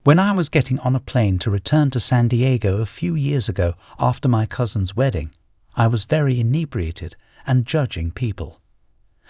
When I was getting on a plane to return to San Diego a few years ago after my cousin's wedding, I was very inebriated and judging people.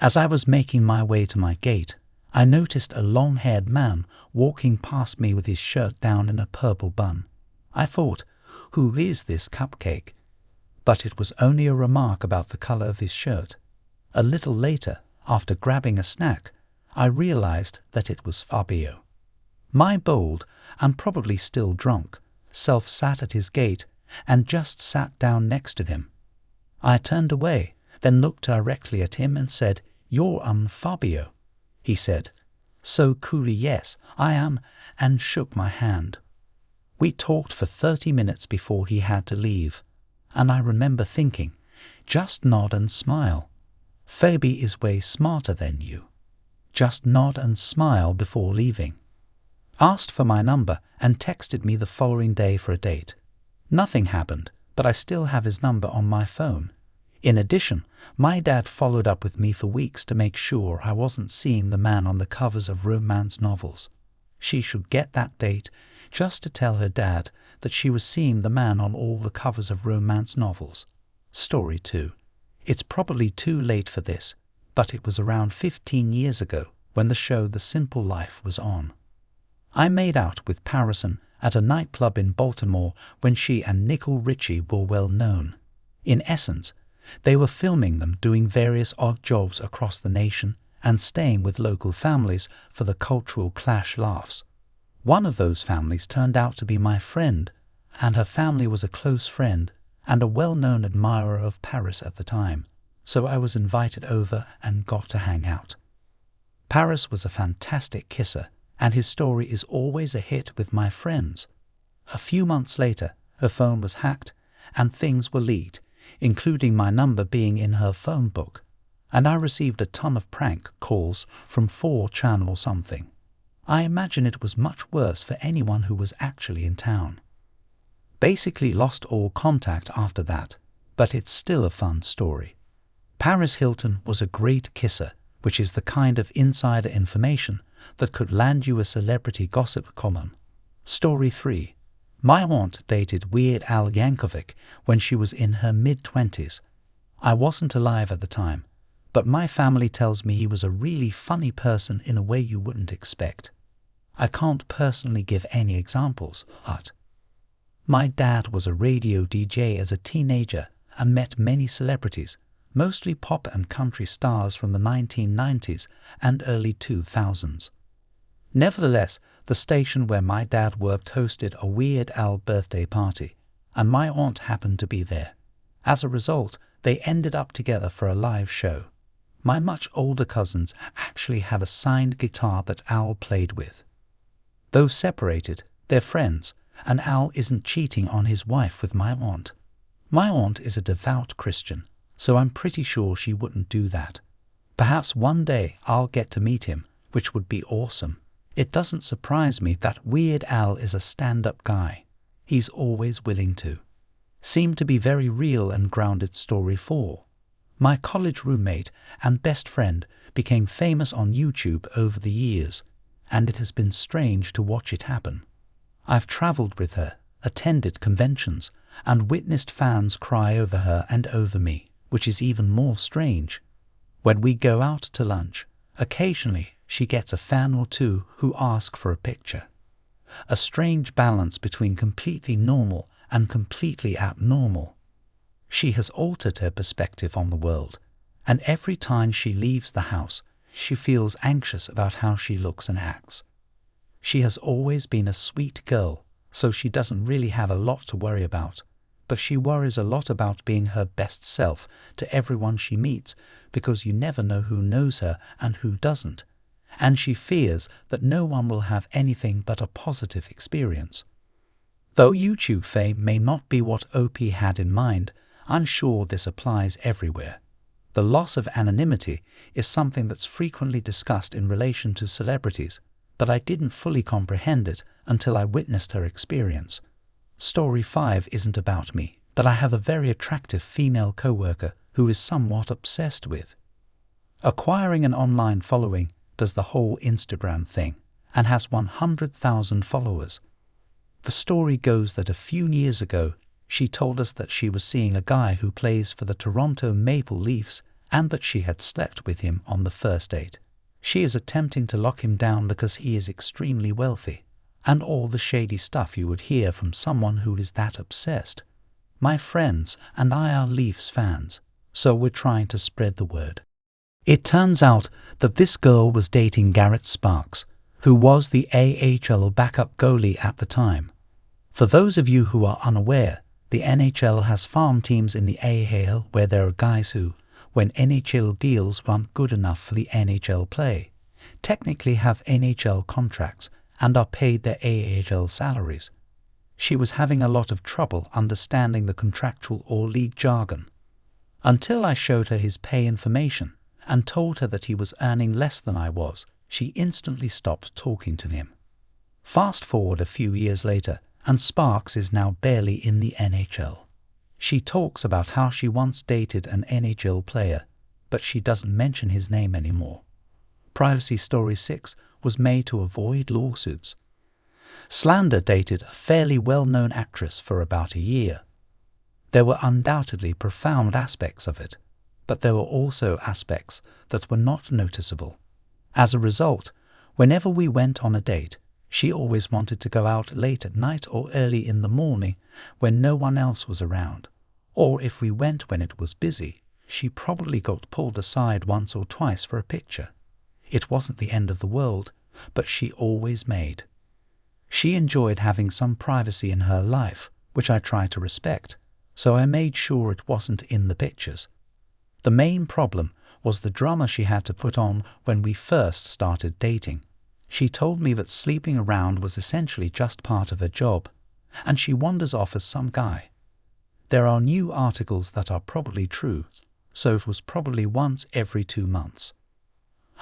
As I was making my way to my gate, I noticed a long-haired man walking past me with his shirt down in a purple bun. I thought, who is this cupcake? But it was only a remark about the color of his shirt. A little later, after grabbing a snack, I realized that it was Fabio. My bold, and probably still drunk, self sat at his gate and just sat down next to him. I turned away, then looked directly at him and said, "You're Fabio." He said, "So coolly, yes, I am," and shook my hand. We talked for 30 minutes before he had to leave, and I remember thinking, just nod and smile. Fabi is way smarter than you. Just nod and smile before leaving. Asked for my number and texted me the following day for a date. Nothing happened, but I still have his number on my phone. In addition, my dad followed up with me for weeks to make sure I wasn't seeing the man on the covers of romance novels. She should get that date just to tell her dad that she was seeing the man on all the covers of romance novels. Story 2. It's probably too late for this, but it was around 15 years ago when the show The Simple Life was on. I made out with Parison at a nightclub in Baltimore when she and Nicole Richie were well known. In essence, they were filming them doing various odd jobs across the nation and staying with local families for the cultural clash laughs. One of those families turned out to be my friend, and her family was a close friend and a well-known admirer of Paris at the time, so I was invited over and got to hang out. Paris was a fantastic kisser, and his story is always a hit with my friends. A few months later, her phone was hacked and things were leaked, including my number being in her phone book, and I received a ton of prank calls from 4chan or something. I imagine it was much worse for anyone who was actually in town. Basically lost all contact after that, but it's still a fun story. Paris Hilton was a great kisser, which is the kind of insider information that could land you a celebrity gossip column. Story 3. My aunt dated Weird Al Yankovic when she was in her mid-20s. I wasn't alive at the time, but my family tells me he was a really funny person in a way you wouldn't expect. I can't personally give any examples, but my dad was a radio DJ as a teenager and met many celebrities, mostly pop and country stars from the 1990s and early 2000s. Nevertheless, the station where my dad worked hosted a Weird Al birthday party, and my aunt happened to be there. As a result, they ended up together for a live show. My much older cousins actually had a signed guitar that Al played with. Though separated, they're friends, and Al isn't cheating on his wife with my aunt. My aunt is a devout Christian, so I'm pretty sure she wouldn't do that. Perhaps one day I'll get to meet him, which would be awesome. It doesn't surprise me that Weird Al is a stand-up guy. He's always willing to. Seemed to be very real and grounded. Story 4. My college roommate and best friend became famous on YouTube over the years, and it has been strange to watch it happen. I've traveled with her, attended conventions, and witnessed fans cry over her and over me, which is even more strange. When we go out to lunch, occasionally she gets a fan or two who ask for a picture. A strange balance between completely normal and completely abnormal. She has altered her perspective on the world, and every time she leaves the house, she feels anxious about how she looks and acts. She has always been a sweet girl, so she doesn't really have a lot to worry about, but she worries a lot about being her best self to everyone she meets because you never know who knows her and who doesn't, and she fears that no one will have anything but a positive experience. Though YouTube fame may not be what OP had in mind, I'm sure this applies everywhere. The loss of anonymity is something that's frequently discussed in relation to celebrities, but I didn't fully comprehend it until I witnessed her experience. Story 5 isn't about me, but I have a very attractive female coworker who is somewhat obsessed with acquiring an online following, does the whole Instagram thing, and has 100,000 followers. The story goes that a few years ago, she told us that she was seeing a guy who plays for the Toronto Maple Leafs and that she had slept with him on the first date. She is attempting to lock him down because he is extremely wealthy, and all the shady stuff you would hear from someone who is that obsessed. My friends and I are Leafs fans, so we're trying to spread the word. It turns out that this girl was dating Garrett Sparks, who was the AHL backup goalie at the time. For those of you who are unaware, the NHL has farm teams in the AHL where there are guys who, when NHL deals weren't good enough for the NHL play, technically have NHL contracts and are paid their AHL salaries. She was having a lot of trouble understanding the contractual or league jargon. Until I showed her his pay information and told her that he was earning less than I was, she instantly stopped talking to him. Fast forward a few years later, and Sparks is now barely in the NHL. She talks about how she once dated an NHL player, but she doesn't mention his name anymore. Privacy Story 6 was made to avoid lawsuits. Slander dated a fairly well-known actress for about a year. There were undoubtedly profound aspects of it, but there were also aspects that were not noticeable. As a result, whenever we went on a date, she always wanted to go out late at night or early in the morning when no one else was around. Or if we went when it was busy, she probably got pulled aside once or twice for a picture. It wasn't the end of the world, but she always made. She enjoyed having some privacy in her life, which I tried to respect, so I made sure it wasn't in the pictures. The main problem was the drama she had to put on when we first started dating. She told me that sleeping around was essentially just part of her job, and she wanders off as some guy. There are new articles that are probably true, so it was probably once every 2 months.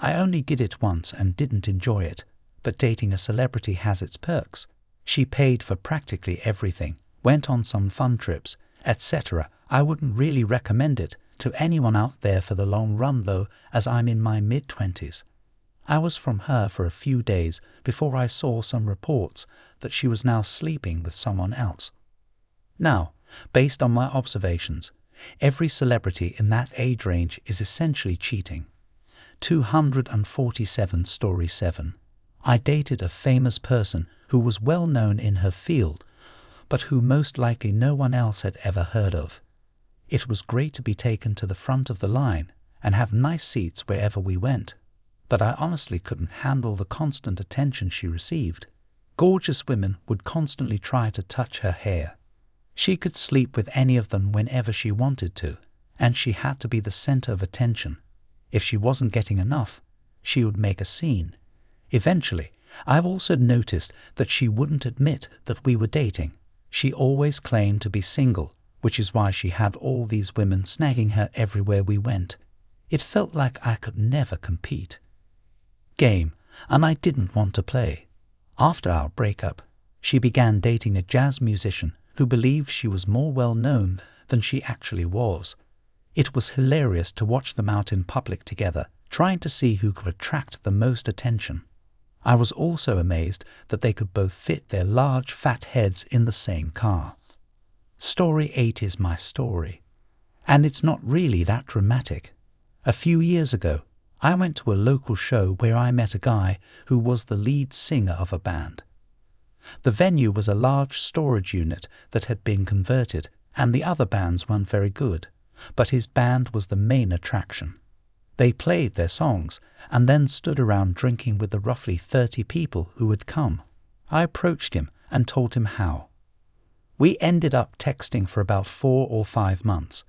I only did it once and didn't enjoy it, but dating a celebrity has its perks. She paid for practically everything, went on some fun trips, etc. I wouldn't really recommend it to anyone out there for the long run though, as I'm in my mid-20s. I was from her for a few days before I saw some reports that she was now sleeping with someone else. Now, based on my observations, every celebrity in that age range is essentially cheating. 247 Story 7. I dated a famous person who was well known in her field, but who most likely no one else had ever heard of. It was great to be taken to the front of the line and have nice seats wherever we went, but I honestly couldn't handle the constant attention she received. Gorgeous women would constantly try to touch her hair. She could sleep with any of them whenever she wanted to, and she had to be the center of attention. If she wasn't getting enough, she would make a scene. Eventually, I've also noticed that she wouldn't admit that we were dating. She always claimed to be single, which is why she had all these women snagging her everywhere we went. It felt like I could never compete. Game, and I didn't want to play. After our breakup, she began dating a jazz musician who believed she was more well-known than she actually was. It was hilarious to watch them out in public together, trying to see who could attract the most attention. I was also amazed that they could both fit their large fat heads in the same car. Story 8 is my story, and it's not really that dramatic. A few years ago, I went to a local show where I met a guy who was the lead singer of a band. The venue was a large storage unit that had been converted, and the other bands weren't very good, but his band was the main attraction. They played their songs and then stood around drinking with the roughly 30 people who had come. I approached him and told him how. We ended up texting for about 4 or 5 months,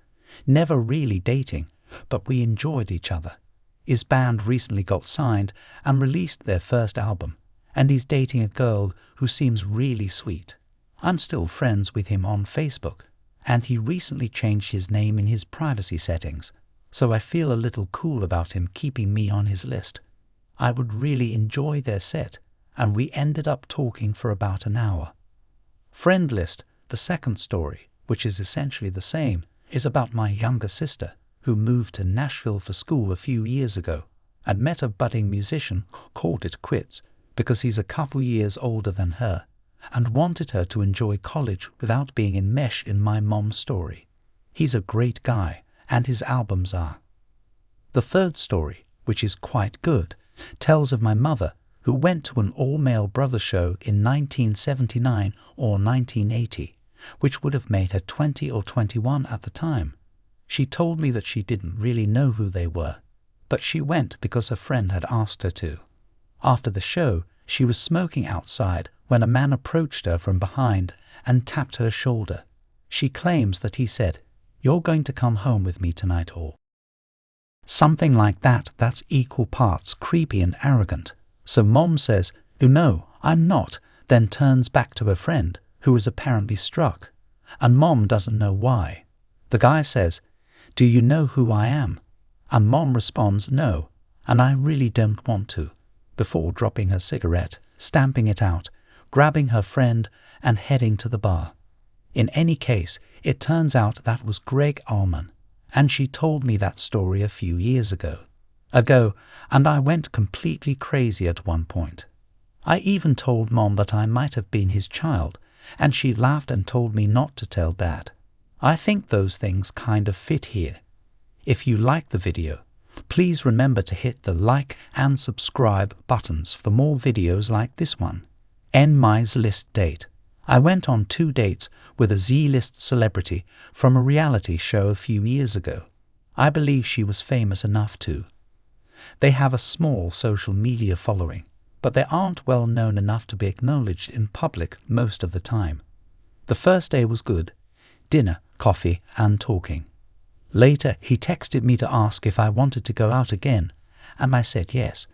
never really dating, but we enjoyed each other. His band recently got signed and released their first album, and he's dating a girl who seems really sweet. I'm still friends with him on Facebook, and he recently changed his name in his privacy settings, so I feel a little cool about him keeping me on his list. I would really enjoy their set, and we ended up talking for about an hour. Friend list, the second story, which is essentially the same, is about my younger sister, who moved to Nashville for school a few years ago and met a budding musician, called it quits, because he's a couple years older than her and wanted her to enjoy college without being enmeshed in my mom's story. He's a great guy, and his albums are. The third story, which is quite good, tells of my mother, who went to an all-male brother show in 1979 or 1980, which would have made her 20 or 21 at the time. She told me that she didn't really know who they were, but she went because her friend had asked her to. After the show, she was smoking outside when a man approached her from behind and tapped her shoulder. She claims that he said, "You're going to come home with me tonight," or something like that. That's equal parts creepy and arrogant. So Mom says, "Oh no, I'm not," then turns back to her friend, who is apparently struck, and Mom doesn't know why. The guy says, "Do you know who I am?" And Mom responds, "No, and I really don't want to," before dropping her cigarette, stamping it out, grabbing her friend, and heading to the bar. In any case, it turns out that was Greg Allman, and she told me that story a few years ago, and I went completely crazy at one point. I even told Mom that I might have been his child, and she laughed and told me not to tell Dad. I think those things kind of fit here. If you like the video, please remember to hit the like and subscribe buttons for more videos like this one. NMy's list date. I went on 2 dates with a Z-list celebrity from a reality show a few years ago. I believe she was famous enough to. They have a small social media following, but they aren't well known enough to be acknowledged in public most of the time. The first day was good. Dinner, coffee, and talking. Later, he texted me to ask if I wanted to go out again, and I said yes.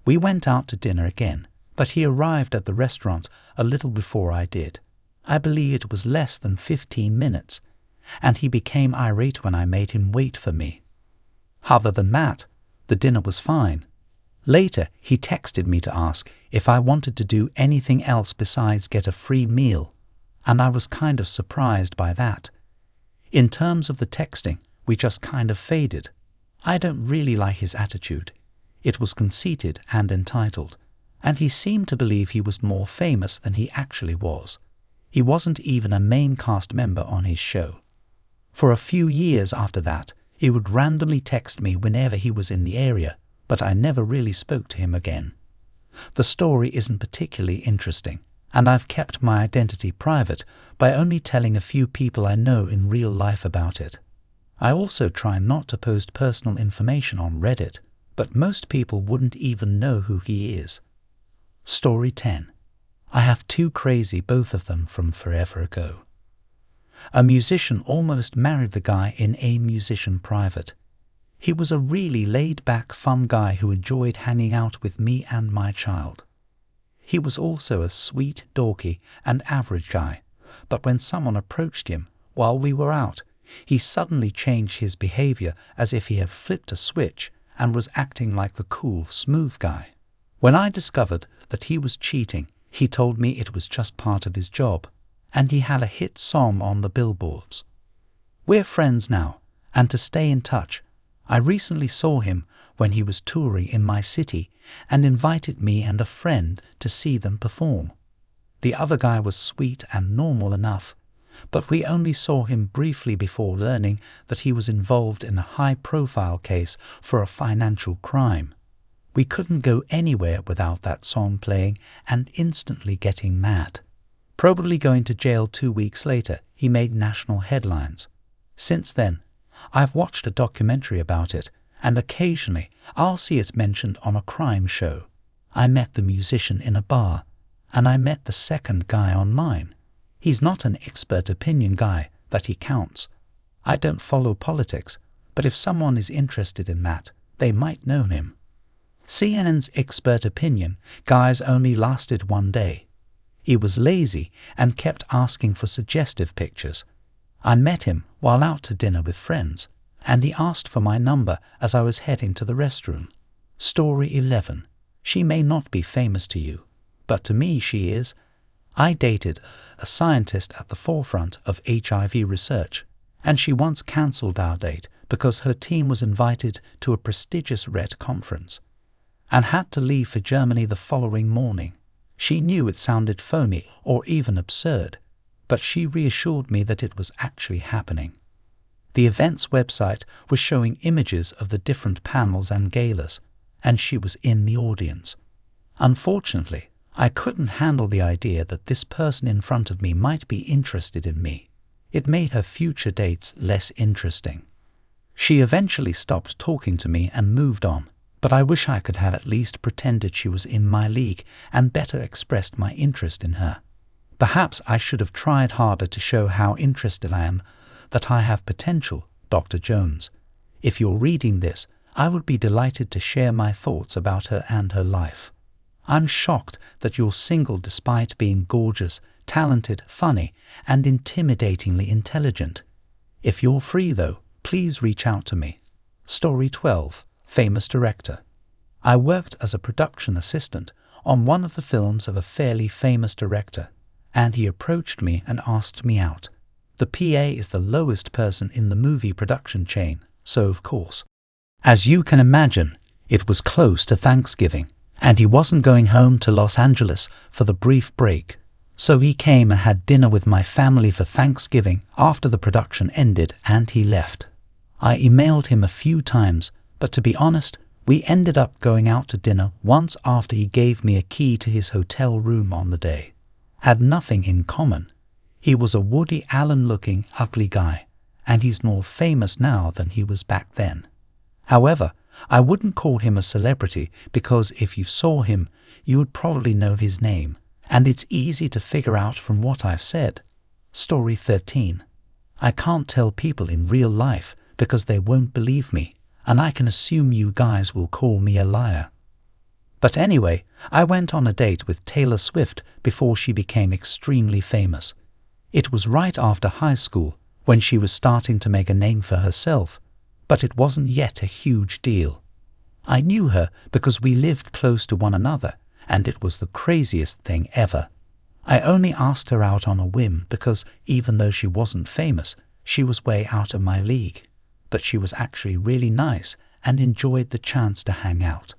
We went out to dinner again, but he arrived at the restaurant a little before I did. I believe it was less than 15 minutes, and he became irate when I made him wait for me. Other than that, the dinner was fine. Later, he texted me to ask if I wanted to do anything else besides get a free meal, and I was kind of surprised by that. In terms of the texting, we just kind of faded. I don't really like his attitude. It was conceited and entitled, and he seemed to believe he was more famous than he actually was. He wasn't even a main cast member on his show. For a few years after that, he would randomly text me whenever he was in the area, but I never really spoke to him again. The story isn't particularly interesting, and I've kept my identity private by only telling a few people I know in real life about it. I also try not to post personal information on Reddit, but most people wouldn't even know who he is. Story 10. I have 2 crazy, both of them from forever ago. A musician almost married the guy in A Musician Private. He was a really laid-back, fun guy who enjoyed hanging out with me and my child. He was also a sweet, dorky, and average guy, but when someone approached him while we were out, he suddenly changed his behavior as if he had flipped a switch and was acting like the cool, smooth guy. When I discovered that he was cheating, he told me it was just part of his job, and he had a hit song on the billboards. We're friends now, and to stay in touch, I recently saw him when he was touring in my city and invited me and a friend to see them perform. The other guy was sweet and normal enough, but we only saw him briefly before learning that he was involved in a high-profile case for a financial crime. We couldn't go anywhere without that song playing and instantly getting mad. Probably going to jail 2 weeks later, he made national headlines. Since then, I've watched a documentary about it, and occasionally I'll see it mentioned on a crime show. I met the musician in a bar, and I met the second guy online. He's not an expert opinion guy, but he counts. I don't follow politics, but if someone is interested in that, they might know him. CNN's expert opinion guys only lasted 1 day. He was lazy and kept asking for suggestive pictures. I met him while out to dinner with friends, and he asked for my number as I was heading to the restroom. Story 11. She may not be famous to you, but to me she is. I dated a scientist at the forefront of HIV research, and she once cancelled our date because her team was invited to a prestigious Red conference. and had to leave for Germany the following morning. She knew it sounded phony or even absurd, but she reassured me that it was actually happening. The event's website was showing images of the different panels and galas, and she was in the audience. Unfortunately, I couldn't handle the idea that this person in front of me might be interested in me. It made her future dates less interesting. She eventually stopped talking to me and moved on, but I wish I could have at least pretended she was in my league and better expressed my interest in her. Perhaps I should have tried harder to show how interested I am, that I have potential, Dr. Jones. If you're reading this, I would be delighted to share my thoughts about her and her life. I'm shocked that you're single despite being gorgeous, talented, funny, and intimidatingly intelligent. If you're free, though, please reach out to me. Story 12. Famous Director. I worked as a production assistant on one of the films of a fairly famous director, and he approached me and asked me out. The PA is the lowest person in the movie production chain, so of course. As you can imagine, it was close to Thanksgiving, and he wasn't going home to Los Angeles for the brief break, so he came and had dinner with my family for Thanksgiving after the production ended and he left. I emailed him a few times, but to be honest, we ended up going out to dinner once after he gave me a key to his hotel room on the day. Had nothing in common. He was a Woody Allen-looking, ugly guy, and he's more famous now than he was back then. However, I wouldn't call him a celebrity because if you saw him, you would probably know his name, and it's easy to figure out from what I've said. Story 13. I can't tell people in real life because they won't believe me, and I can assume you guys will call me a liar. But anyway, I went on a date with Taylor Swift before she became extremely famous. It was right after high school, when she was starting to make a name for herself, but it wasn't yet a huge deal. I knew her because we lived close to one another, and it was the craziest thing ever. I only asked her out on a whim because, even though she wasn't famous, she was way out of my league. But she was actually really nice and enjoyed the chance to hang out.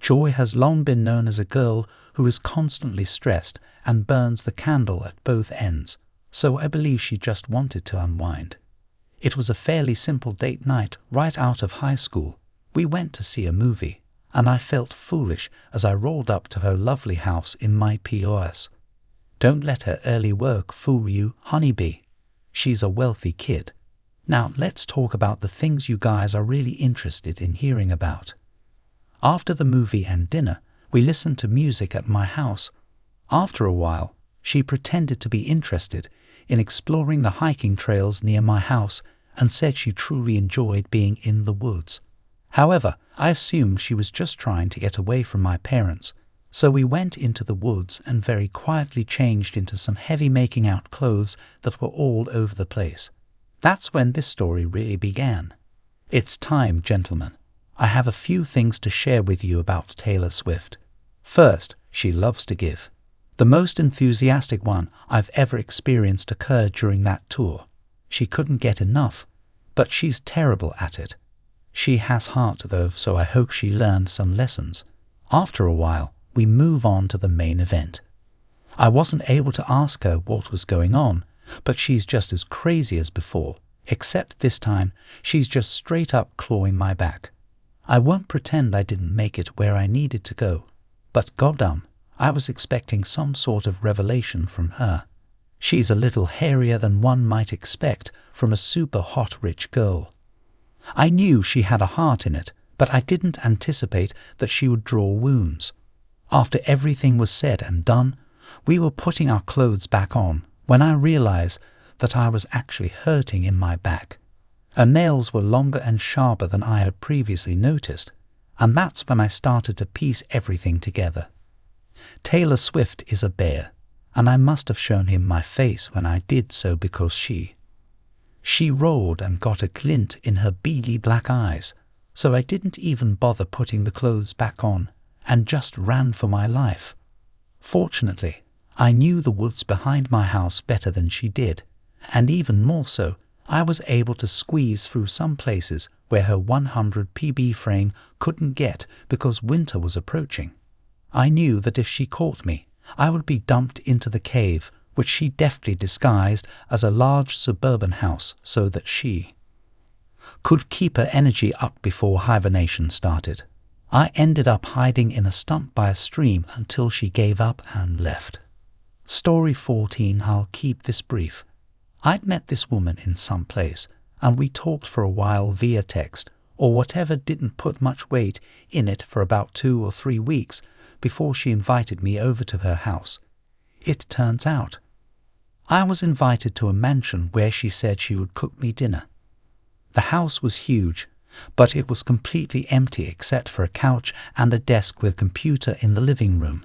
Joy has long been known as a girl who is constantly stressed and burns the candle at both ends, so I believe she just wanted to unwind. It was a fairly simple date night right out of high school. We went to see a movie, and I felt foolish as I rolled up to her lovely house in my POS. Don't let her early work fool you, honeybee. She's a wealthy kid. Now let's talk about the things you guys are really interested in hearing about. After the movie and dinner, we listened to music at my house. After a while, she pretended to be interested in exploring the hiking trails near my house and said she truly enjoyed being in the woods. However, I assumed she was just trying to get away from my parents, so we went into the woods and very quietly changed into some heavy making-out clothes that were all over the place. That's when this story really began. It's time, gentlemen. I have a few things to share with you about Taylor Swift. First, she loves to give. The most enthusiastic one I've ever experienced occurred during that tour. She couldn't get enough, but she's terrible at it. She has heart, though, so I hope she learned some lessons. After a while, we move on to the main event. I wasn't able to ask her what was going on, but she's just as crazy as before, except this time she's just straight up clawing my back. I won't pretend I didn't make it where I needed to go, but goddamn, I was expecting some sort of revelation from her. She's a little hairier than one might expect from a super hot rich girl. I knew she had a heart in it, but I didn't anticipate that she would draw wounds. After everything was said and done, we were putting our clothes back on when I realized that I was actually hurting in my back. Her nails were longer and sharper than I had previously noticed, and that's when I started to piece everything together. Taylor Swift is a bear, and I must have shown him my face when I did so because she roared and got a glint in her beady black eyes, so I didn't even bother putting the clothes back on and just ran for my life. Fortunately, I knew the woods behind my house better than she did, and even more so, I was able to squeeze through some places where her 100 PB frame couldn't get because winter was approaching. I knew that if she caught me, I would be dumped into the cave, which she deftly disguised as a large suburban house so that she could keep her energy up before hibernation started. I ended up hiding in a stump by a stream until she gave up and left. Story 14. I'll keep this brief. I'd met this woman in some place, and we talked for a while via text, or whatever, didn't put much weight in it for about 2 or 3 weeks before she invited me over to her house. It turns out I was invited to a mansion where she said she would cook me dinner. The house was huge, but it was completely empty except for a couch and a desk with a computer in the living room.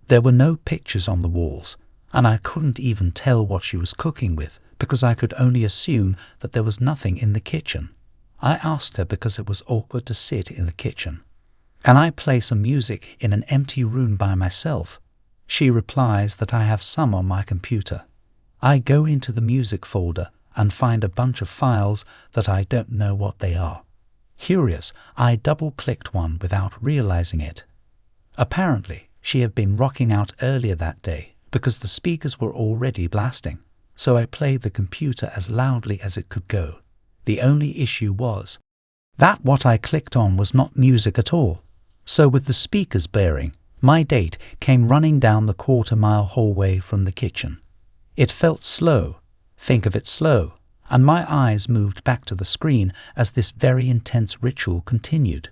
There were no pictures on the walls, and I couldn't even tell what she was cooking with because I could only assume that there was nothing in the kitchen. I asked her because it was awkward to sit in the kitchen. Can I play some music in an empty room by myself? She replies that I have some on my computer. I go into the music folder and find a bunch of files that I don't know what they are. Curious, I double-clicked one without realizing it. Apparently, she had been rocking out earlier that day because the speakers were already blasting, so I played the computer as loudly as it could go. The only issue was that what I clicked on was not music at all. So with the speakers blaring, my date came running down the quarter-mile hallway from the kitchen. It felt slow, think of it slow, and my eyes moved back to the screen as this very intense ritual continued.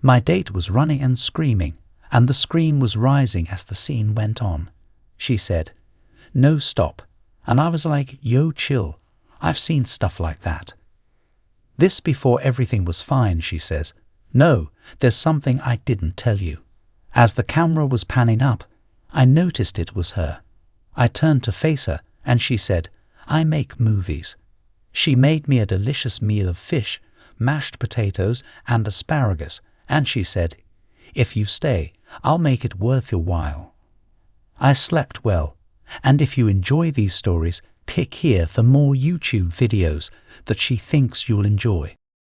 My date was running and screaming, and the screen was rising as the scene went on. She said, "No, stop," and I was like, "Yo, chill, I've seen stuff like that." This before everything was fine, she says. "No, there's something I didn't tell you." As the camera was panning up, I noticed it was her. I turned to face her, and she said, "I make movies." She made me a delicious meal of fish, mashed potatoes, and asparagus, and she said, "If you stay, I'll make it worth your while." I slept well, and if you enjoy these stories, click here for more YouTube videos that she thinks you'll enjoy.